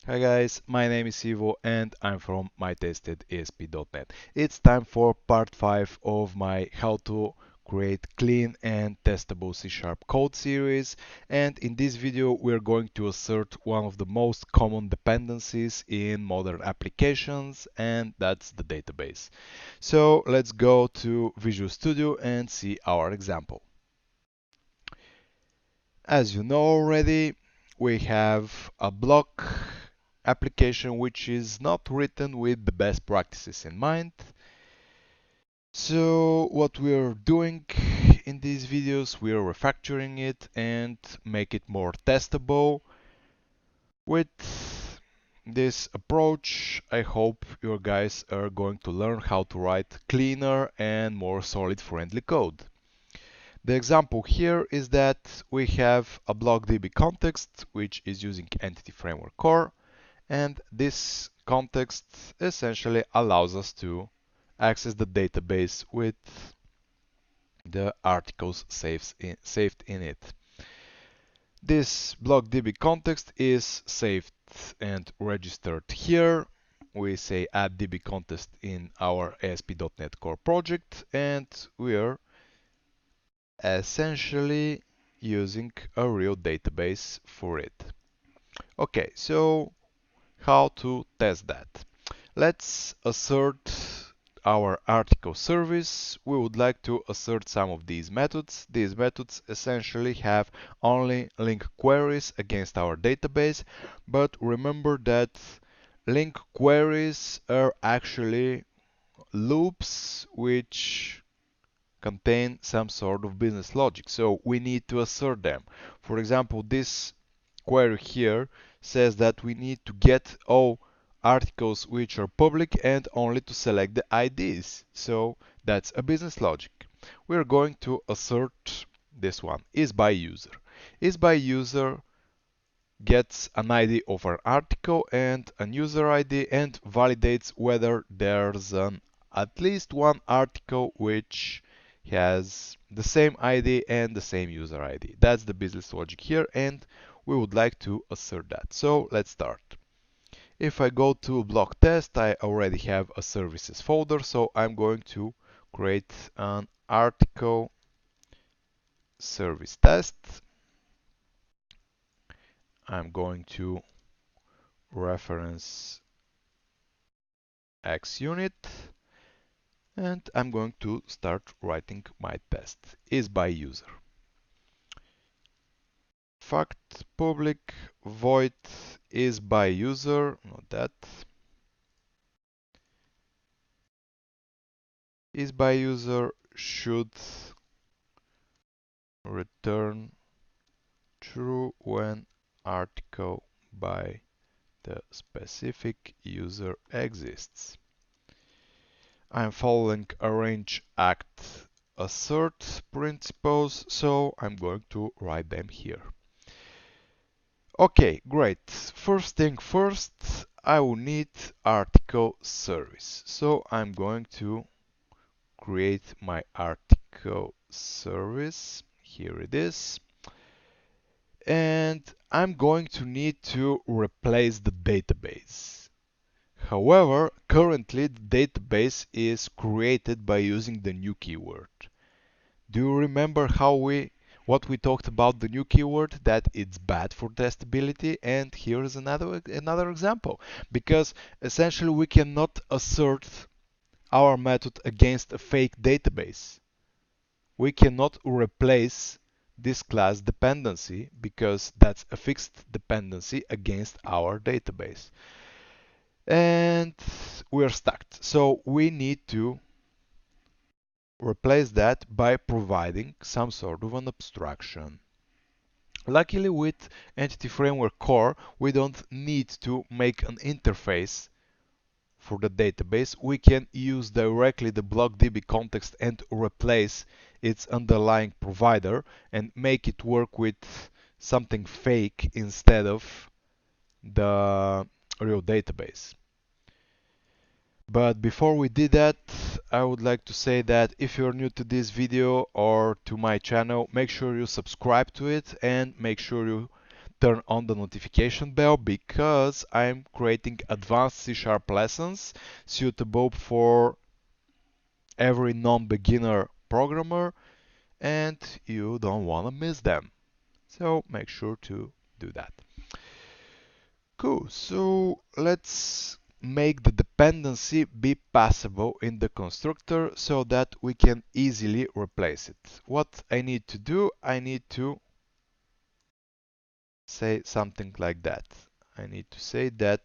Hi guys, my name is Ivo and I'm from mytestedesp.net. It's time for part 5 of my how to create clean and testable C# code series, and in this video we're going to assert one of the most common dependencies in modern applications, and that's the database. So let's go to Visual Studio and see our example. As you know already, we have a block application which is not written with the best practices in mind. So what we are doing in these videos, we are refactoring it and make it more testable. With this approach, I hope you guys are going to learn how to write cleaner and more solid friendly code. The example here is that we have a blockdb context which is using Entity Framework Core, and this context essentially allows us to access the database with the articles saved in it. This blockdb context is saved and registered here. We say add db context in our ASP.NET Core project, and we are essentially using a real database for it. Okay, so how to test that? Let's assert our article service. We would like to assert some of these methods. These methods essentially have only link queries against our database, but remember that link queries are actually loops which contain some sort of business logic, so we need to assert them. For example, this query here says that we need to get all articles which are public and only to select the IDs. So that's a business logic. We're going to assert this one, is by user. Is by user gets an ID of an article and a user ID and validates whether there's at least one article which has the same ID and the same user ID. That's the business logic here, and we would like to assert that. So let's start. If I go to block test, I already have a services folder, so I'm going to create an article service test. I'm going to reference xUnit, and I'm going to start writing my test. Is by user. Fact public void is by user, not that. Is by user should return true when article by the specific user exists. I'm following arrange act assert principles, so I'm going to write them here. Okay, great. First thing first, I will need article service. So I'm going to create my article service. Here it is. And I'm going to need to replace the database. However, currently the database is created by using the new keyword. Do you remember what we talked about the new keyword, that it's bad for testability? And here is another example, because essentially we cannot assert our method against a fake database. We cannot replace this class dependency because that's a fixed dependency against our database. And we're stuck. So we need to replace that by providing some sort of an abstraction. Luckily, with Entity Framework Core, we don't need to make an interface for the database. We can use directly the blockdb context and replace its underlying provider and make it work with something fake instead of the real database. But before we did that, I would like to say that if you're new to this video or to my channel, make sure you subscribe to it and make sure you turn on the notification bell because I'm creating advanced C# lessons suitable for every non-beginner programmer, and you don't want to miss them. So make sure to do that. Cool, so let's make the dependency be passable in the constructor so that we can easily replace it. What I need to do, I need to say something like that. I need to say that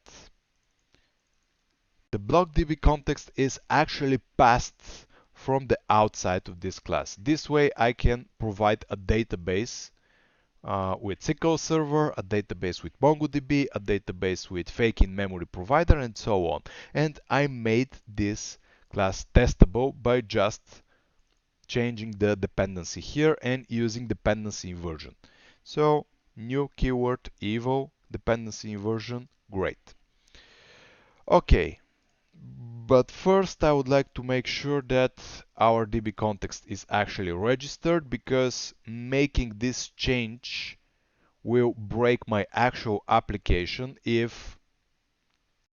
the blockdb context is actually passed from the outside of this class. This way I can provide a database with SQL Server, a database with MongoDB, a database with fake in-memory provider, and so on. And I made this class testable by just changing the dependency here and using dependency inversion. So new keyword eval dependency inversion, great. Okay, but first I would like to make sure that our DB context is actually registered, because making this change will break my actual application if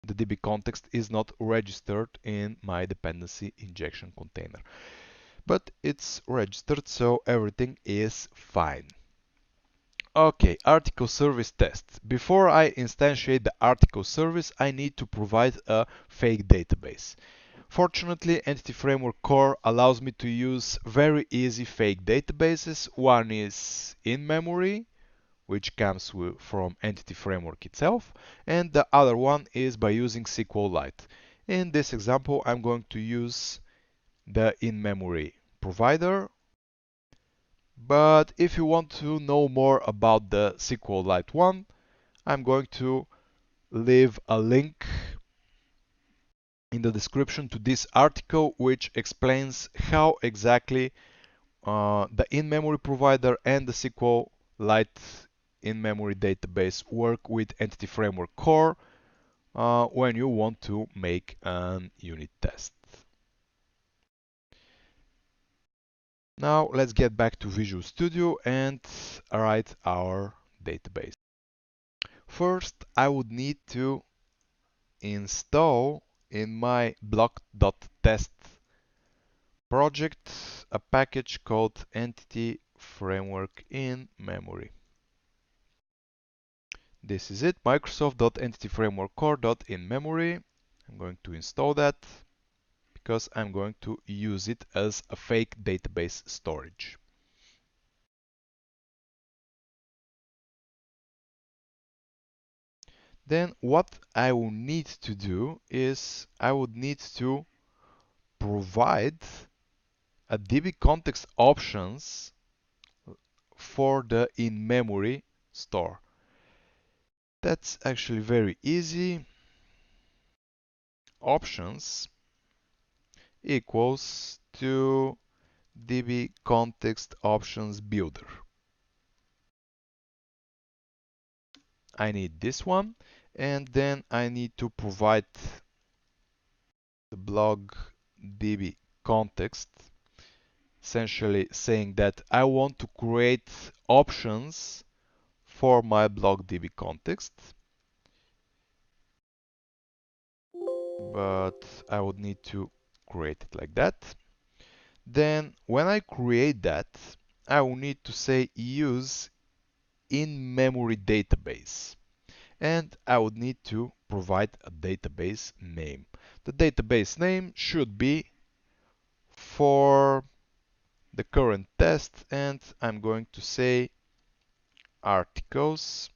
the DB context is not registered in my dependency injection container. But it's registered, so everything is fine. Okay, article service test. Before I instantiate the article service, I need to provide a fake database. Fortunately, Entity Framework Core allows me to use very easy fake databases. One is in memory, which comes from Entity Framework itself, and the other one is by using SQLite. In this example, I'm going to use the in-memory provider, but if you want to know more about the SQLite one, I'm going to leave a link in the description to this article, which explains how exactly the in-memory provider and the SQLite in-memory database work with Entity Framework Core when you want to make an unit test. Now let's get back to Visual Studio and write our database. First, I would need to install in my block.test project a package called Entity Framework in memory. This is it, Microsoft.entityframeworkcore.inmemory. I'm going to install that because I'm going to use it as a fake database storage. Then what I will need to do is I would need to provide a DB context options for the in-memory store. That's actually very easy. Options equals to DB context options builder. I need this one, and then I need to provide the blog DB context, essentially saying that I want to create options for my blog DB context, but I would need to create it like that. Then when I create that, I will need to say use in-memory database, and I would need to provide a database name. The database name should be for the current test, and I'm going to say articles.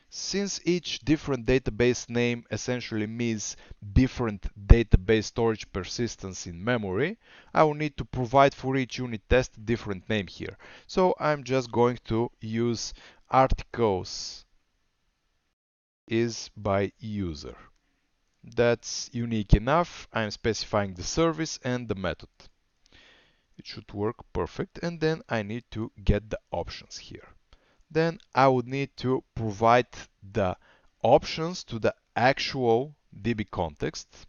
Since each different database name essentially means different database storage persistence in memory, I will need to provide for each unit test a different name here. So I'm just going to use articles is by user. That's unique enough. I'm specifying the service and the method. It should work perfect. And then I need to get the options here. Then I would need to provide the options to the actual DB context.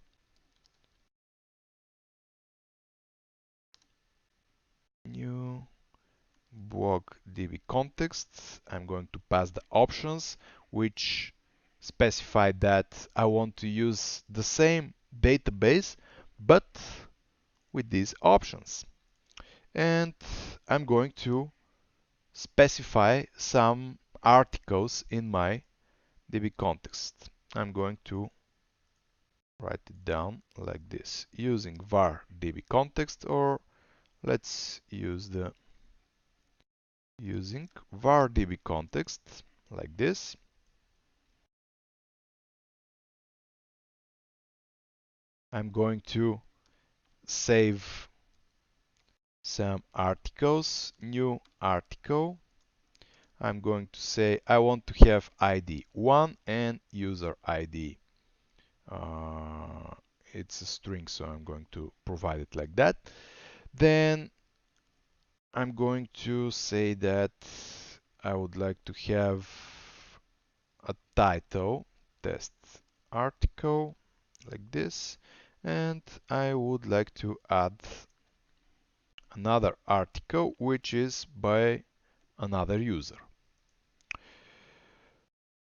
New block db context. I'm going to pass the options which specify that I want to use the same database but with these options. And I'm going to specify some articles in my db context. I'm going to write it down like this using var db context, or let's use the using var db context like this. I'm going to save some articles, new article. I'm going to say I want to have ID 1 and user ID. It's a string, so I'm going to provide it like that. Then I'm going to say that I would like to have a title, test article, like this, and I would like to add another article which is by another user.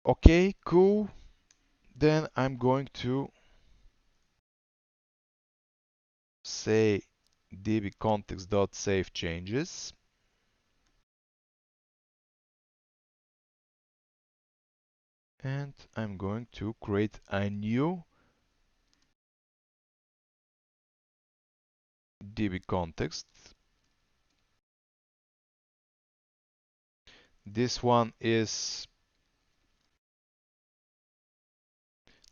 Okay, cool. Then I'm going to say db context.save changes, and I'm going to create a new db context. This one is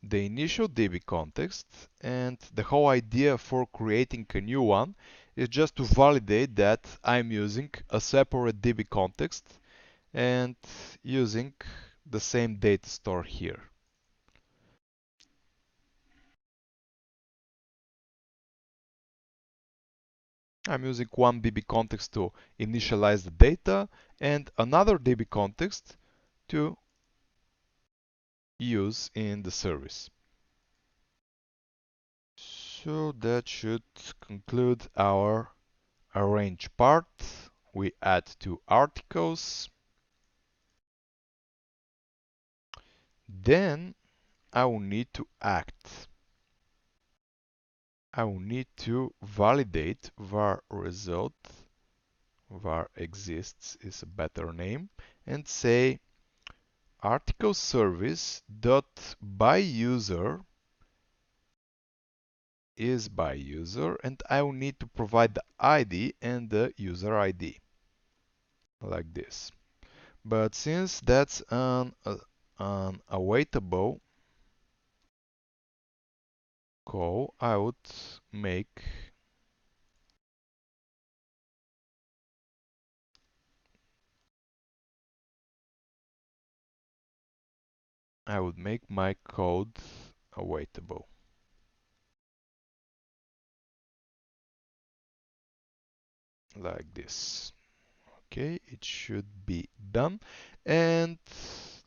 the initial db context, and the whole idea for creating a new one is just to validate that I'm using a separate db context and using the same data store here. I'm using one db context to initialize the data and another db context to use in the service. So that should conclude our arrange part. We add two articles. Then I will need to act. I will need to validate var result, var exists is a better name, and say article service dot by user is by user, and I will need to provide the ID and the user ID like this. But since that's an awaitable call, I would make my code awaitable like this. Okay, it should be done. And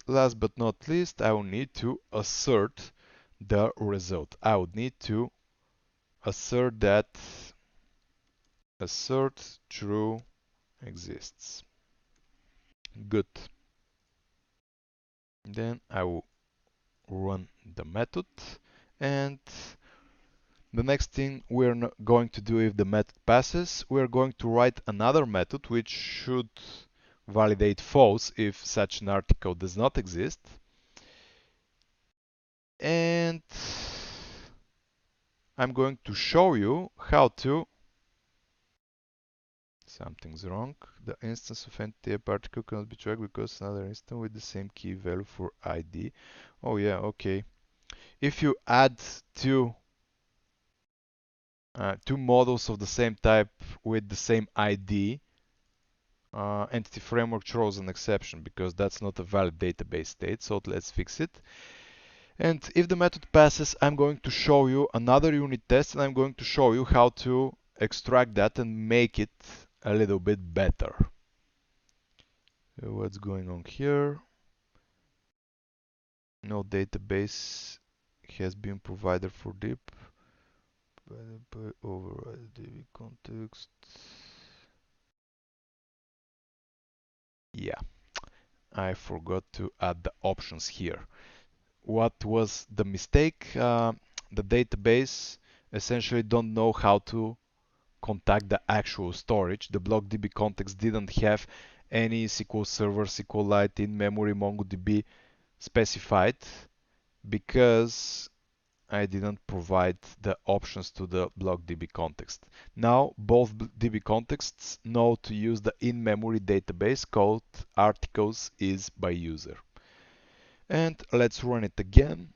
last but not least, I will need to assert the result. I would need to assert that assert true exists. Good. Then I will run the method, and the next thing we're going to do if the method passes, we're going to write another method which should validate false if such an article does not exist. And I'm going to show you how to... Something's wrong. The instance of entity particle cannot be tracked because another instance with the same key value for ID. Oh yeah, okay. If you add two models of the same type with the same ID, Entity Framework throws an exception because that's not a valid database state. So let's fix it. And if the method passes, I'm going to show you another unit test, and I'm going to show you how to extract that and make it a little bit better. So what's going on here? No database has been provided for deep. Override DB context. Yeah, I forgot to add the options here. What was the mistake? The database essentially don't know how to contact the actual storage. The blockdb context didn't have any SQL Server, SQLite, in-memory MongoDB specified because I didn't provide the options to the blockdb context. Now both DB contexts know to use the in-memory database called articles is by user. And let's run it again.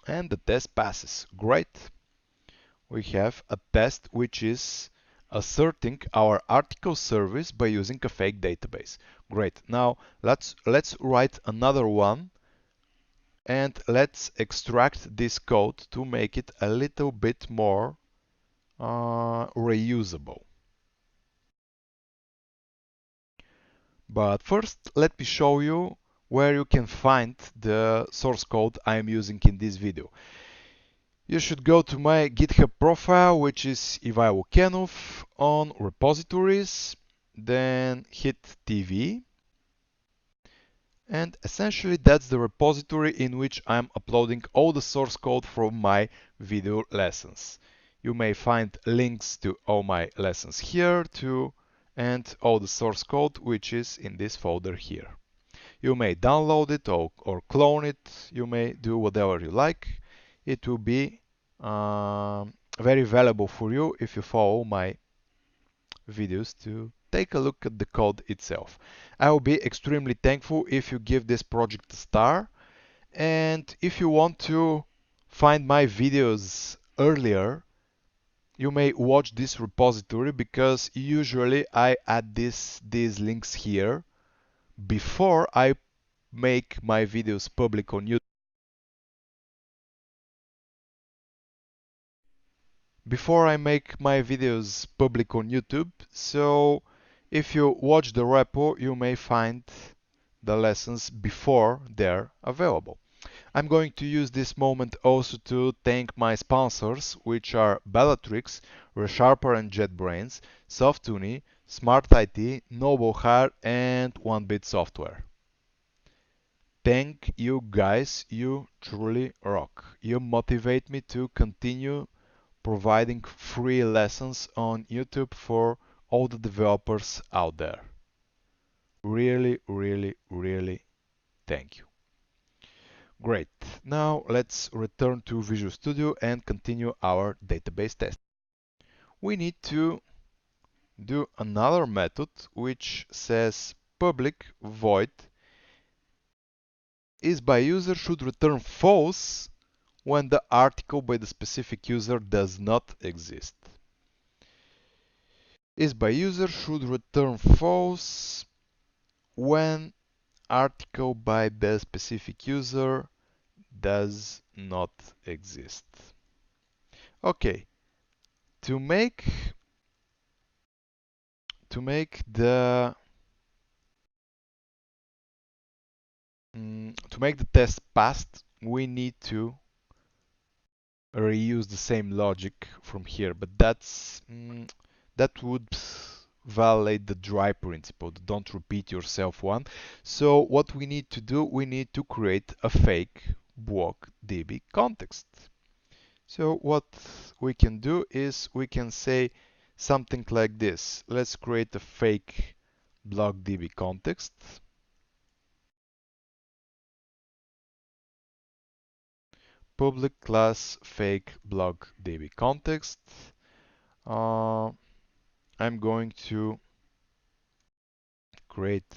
And the test passes. Great. We have a test which is asserting our article service by using a fake database. Great. Now let's write another one and let's extract this code to make it a little bit more reusable. But first, let me show you where you can find the source code I am using in this video. You should go to my GitHub profile, which is Ivailo Lukenov, on repositories, then hit TV, and essentially that's the repository in which I'm uploading all the source code from my video lessons. You may find links to all my lessons here too, and all the source code which is in this folder here. You may download it or clone it, you may do whatever you like. It will be very valuable for you if you follow my videos to take a look at the code itself. I will be extremely thankful if you give this project a star, and if you want to find my videos earlier, you may watch this repository because usually I add these links here before I make my videos public on YouTube. Before I make my videos public on YouTube, so if you watch the repo, you may find the lessons before they're available. I'm going to use this moment also to thank my sponsors, which are Bellatrix, ReSharper and JetBrains, Softuni, Smart IT, Noble Hire, and 1-Bit Software. Thank you guys, you truly rock. You motivate me to continue providing free lessons on YouTube for all the developers out there. Really, really, really thank you. Great. Now let's return to Visual Studio and continue our database test. We need to do another method which says public void is by user should return false when the article by the specific user does not exist. Is by user should return false when article by the specific user does not exist. Okay, to make the test pass, we need to reuse the same logic from here, but that would violate the dry principle, the don't repeat yourself one. So what we need to do, we need to create a fake block DB context. So what we can do is we can say something like this. Let's create a fake block DB context. Public class fake block DB context. I'm going to create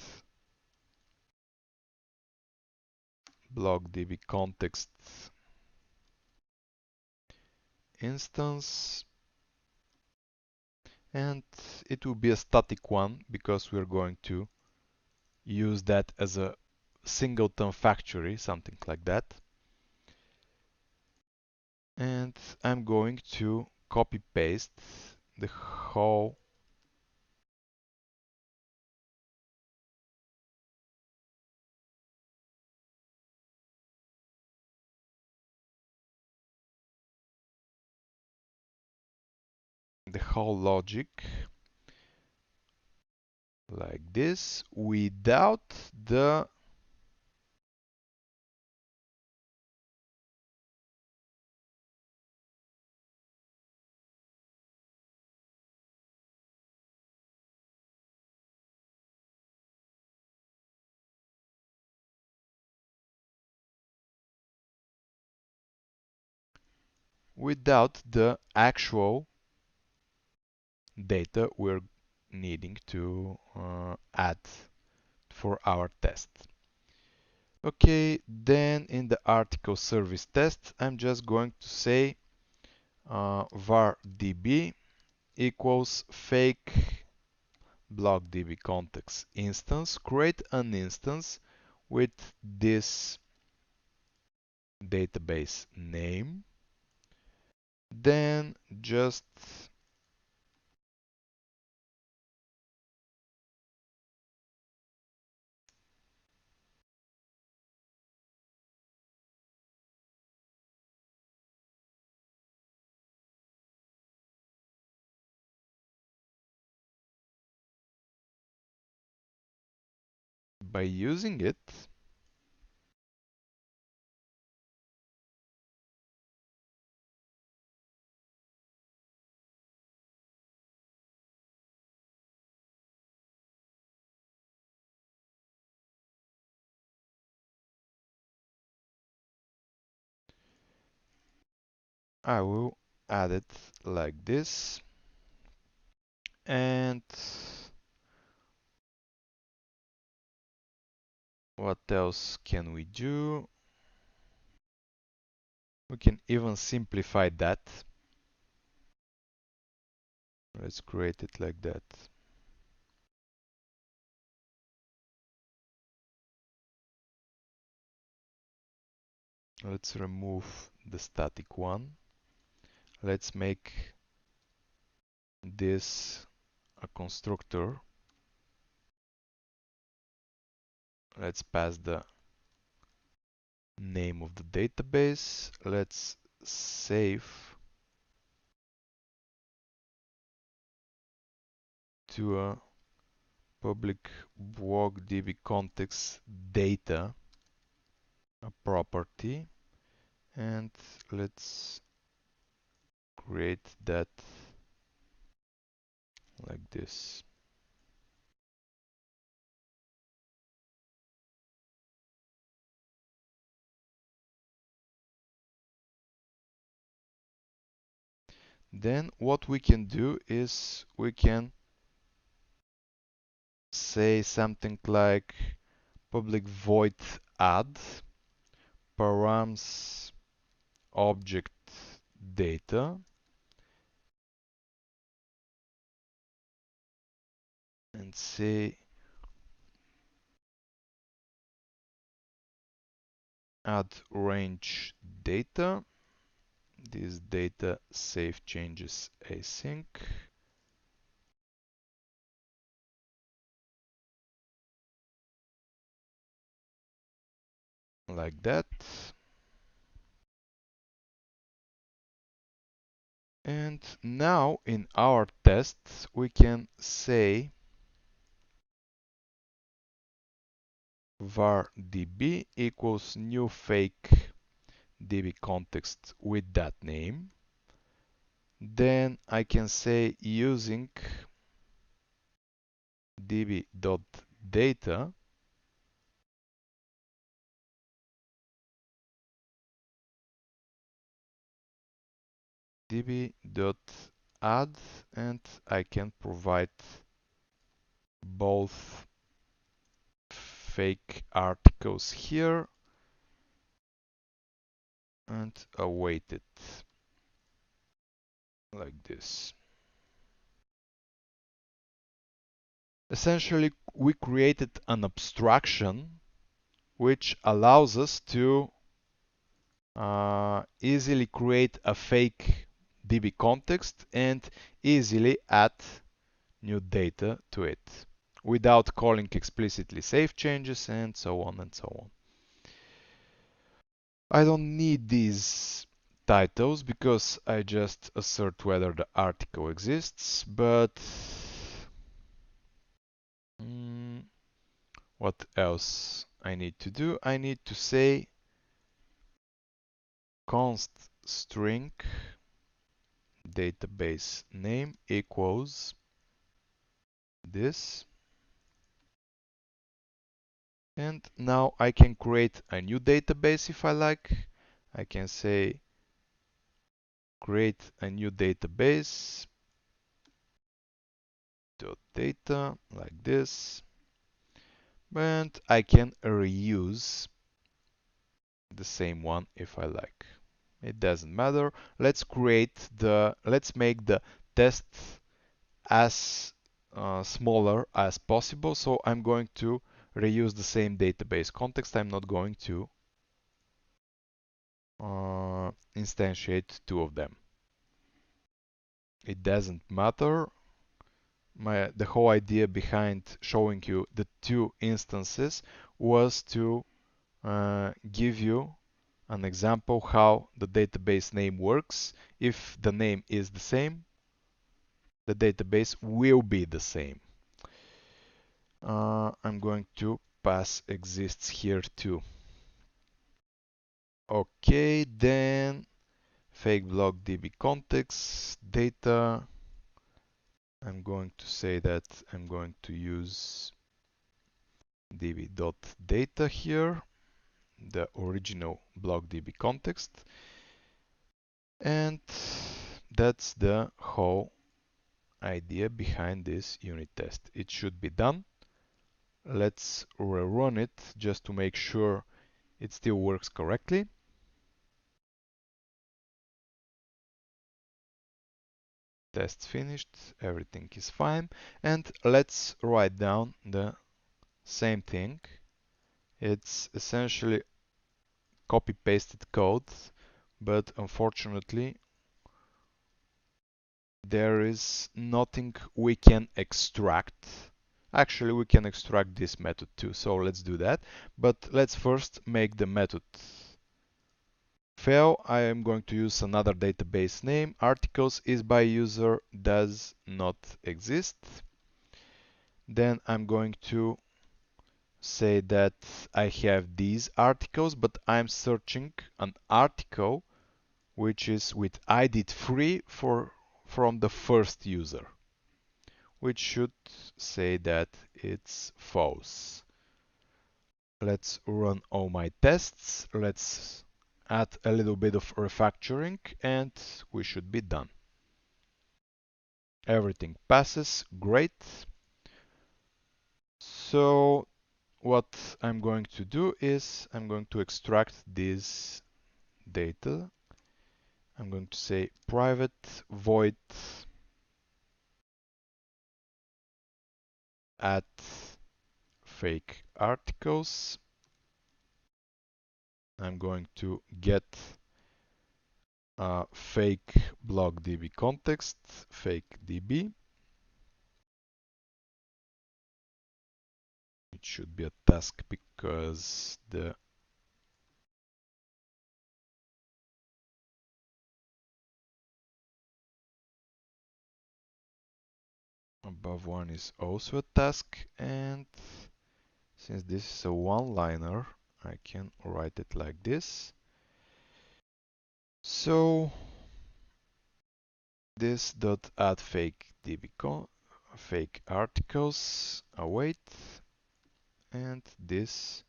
block DB context instance, and it will be a static one because we're going to use that as a singleton factory, something like that. And I'm going to copy paste the whole whole logic like this without the actual data we're needing to add for our test. Okay, then in the article service test, I'm just going to say var db equals fake blockdb context instance. Create an instance with this database name. Then just by using it, I will add it like this. And what else can we do? We can even simplify that. Let's create it like that. Let's remove the static one. Let's make this a constructor. Let's pass the name of the database. Let's save to a public void db context data, a property, and let's create that like this. Then what we can do is we can say something like public void add params object data and say add range data. This data save changes async. Like that. And now in our test we can say var db equals new fake db context with that name. Then I can say using db.data db.add, and I can provide both fake articles here and await it like this. Essentially, we created an abstraction which allows us to easily create a fake DB context and easily add new data to it without calling explicitly save changes and so on and so on. I don't need these titles because I just assert whether the article exists, but what else I need to do? I need to say const string database name equals this. And now I can create a new database if I like. I can say create a new database data like this, and I can reuse the same one if I like. It doesn't matter. Let's make the test as smaller as possible. So I'm going to reuse the same database context. I'm not going to instantiate two of them. It doesn't matter. The whole idea behind showing you the two instances was to give you an example how the database name works. If the name is the same, the database will be the same. I'm going to pass exists here too. Okay, then fake block db context data. I'm going to say that I'm going to use db.data here, the original blockdb context, and that's the whole idea behind this unit test. It should be done. Let's rerun it just to make sure it still works correctly. Test finished, everything is fine, and let's write down the same thing. It's essentially copy-pasted code, but unfortunately there is nothing we can extract. Actually, we can extract this method too, so let's do that. But let's first make the method fail. I am going to use another database name. Articles is by user does not exist. Then I'm going to say that I have these articles, but I'm searching an article which is with ID free from the first user, which should say that it's false. Let's run all my tests. Let's add a little bit of refactoring and we should be done. Everything passes, great. So what I'm going to do is I'm going to extract this data. I'm going to say private void add fake articles. I'm going to get a fake block db context, fake db. It should be a task because the above one is also a task, and since this is a one-liner, I can write it like this. So this dot add fake db fake articles await, and this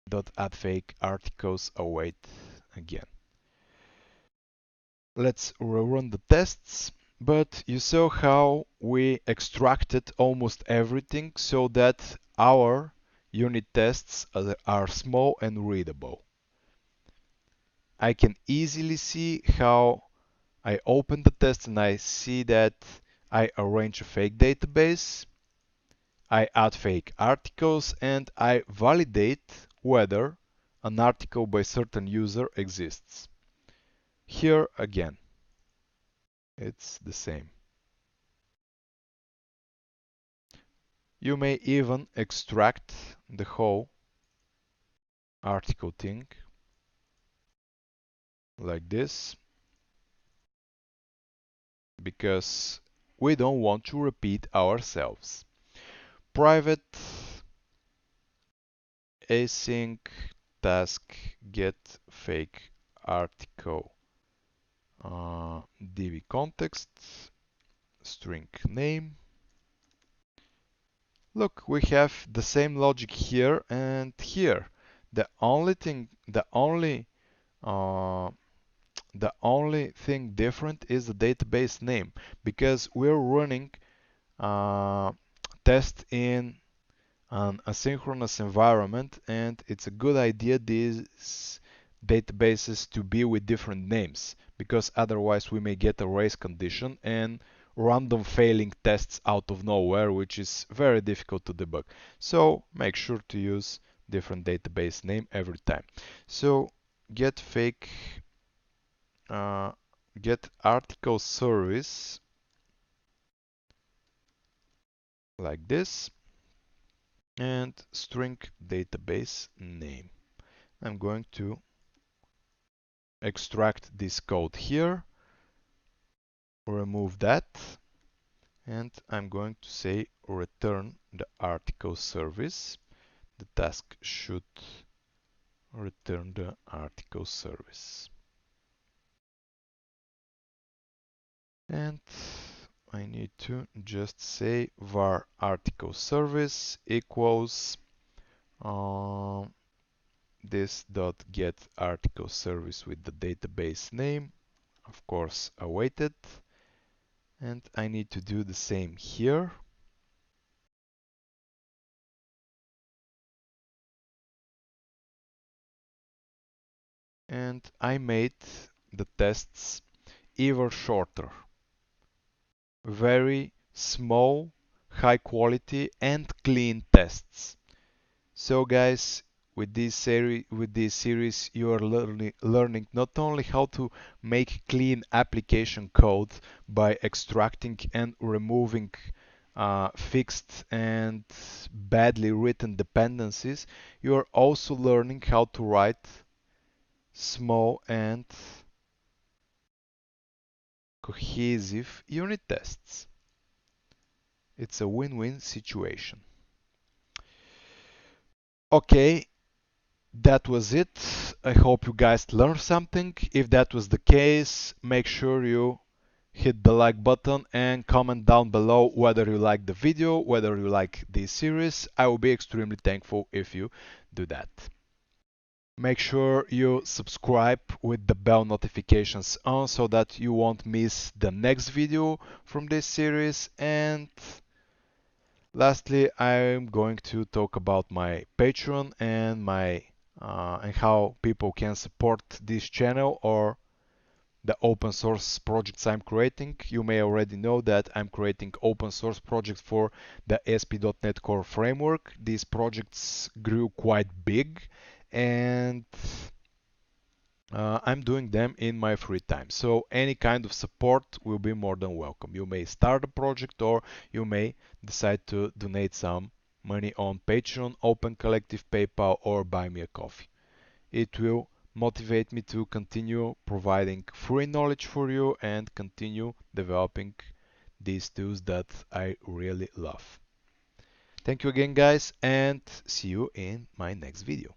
dot add fake articles await again. Let's rerun the tests. But you saw how we extracted almost everything so that our unit tests are small and readable. I can easily see how I open the test and I see that I arrange a fake database, I add fake articles, and I validate whether an article by certain user exists. Here again, it's the same. You may even extract the whole article thing like this, because we don't want to repeat ourselves. Private async task get fake article db context string name. Look, we have the same logic here and here. The only thing, uh, the only thing different is the database name, because we're running test in an asynchronous environment, and it's a good idea these databases to be with different names, because otherwise we may get a race condition and random failing tests out of nowhere, which is very difficult to debug. So make sure to use different database name every time. So get fake get article service like this, and string database name. I'm going to extract this code here, remove that, and I'm going to say return the article service. The task should return the article service. And I need to just say var article service equals this dot get article service with the database name, of course awaited, and I need to do the same here. And I made the tests even shorter. Very small, high quality and clean tests. So guys, with this series you are learning not only how to make clean application code by extracting and removing fixed and badly written dependencies, you are also learning how to write small and cohesive unit tests. It's a win-win situation. Okay, that was it. I hope you guys learned something. If that was the case, make sure you hit the like button and comment down below whether you like the video, whether you like this series. I will be extremely thankful if you do that. Make sure you subscribe with the bell notifications on so that you won't miss the next video from this series. And lastly, I'm going to talk about my Patreon and and how people can support this channel or the open source projects I'm creating. You may already know that I'm creating open source projects for the ASP.NET Core framework. These projects grew quite big, and I'm doing them in my free time. So any kind of support will be more than welcome. You may start a project, or you may decide to donate some money on Patreon, Open Collective, PayPal, or buy me a coffee. It will motivate me to continue providing free knowledge for you and continue developing these tools that I really love. Thank you again, guys, and see you in my next video.